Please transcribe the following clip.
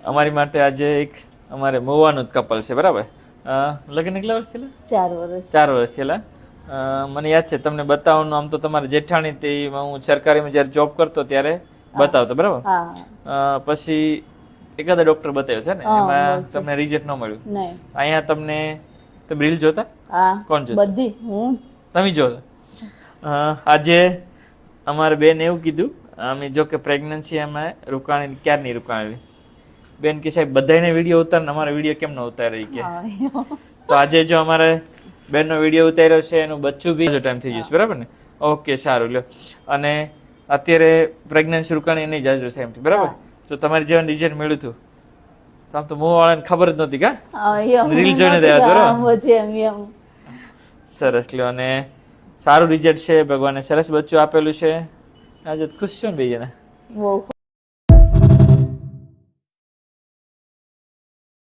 અમારી માટે આજે એક અમારે મોવાનું જ કપલ છે બરાબર. લગ્ન કેટલા વર્ષ થયેલા? 4 વર્ષ. 4 વર્ષ થયેલા. મને યાદ છે તમને બતાવવાનું, આમ તો તમારે જેઠાણી તે હું સરકારીમાં જ્યારે જોબ કરતો ત્યારે બતાવતો બરાબર. હા. પછી એકાદા ડોક્ટર બતાવ્યો છે ને, એમાં તમને રિઝલ્ટ ન મળ્યું. નહીં. અહીંયા તમને તમે રીલ જોતા? હા. કોણ જોતા? બધી હું. તમે જોતા. આજે અમારે બેન એવું કીધું, અમે જો કે પ્રેગ્નન્સી અમે રૂકાણી ક્યારની રૂકાણી. બેન કે સાહેબ બધાને વિડીયો ઉતાર ને અમારે વિડીયો કેમ ન ઉતારી કે. તો આજે જો અમારે બેનનો વિડીયો ઉતાર્યો છે, એનું બચ્ચું બી ટાઈમ થઈ જશે બરાબર ને. ઓકે સારું લ્યો. અને અત્યારે પ્રેગ્નન્સી રૂકાણી નહીં જાજુ છે એમથી બરાબર. તો તમારે જેવાનું રિઝલ્ટ મળ્યું હતું તો આમ તો મોં વાળાને ખબર જ નહોતી કા, રીલ જોઈને બરાબર. સરસ લ્યો. અને સારું રિઝલ્ટ છે, ભગવાને સરસ બચ્ચું આપેલું છે. આજે ખુશ છો ને ભાઈ? બહુ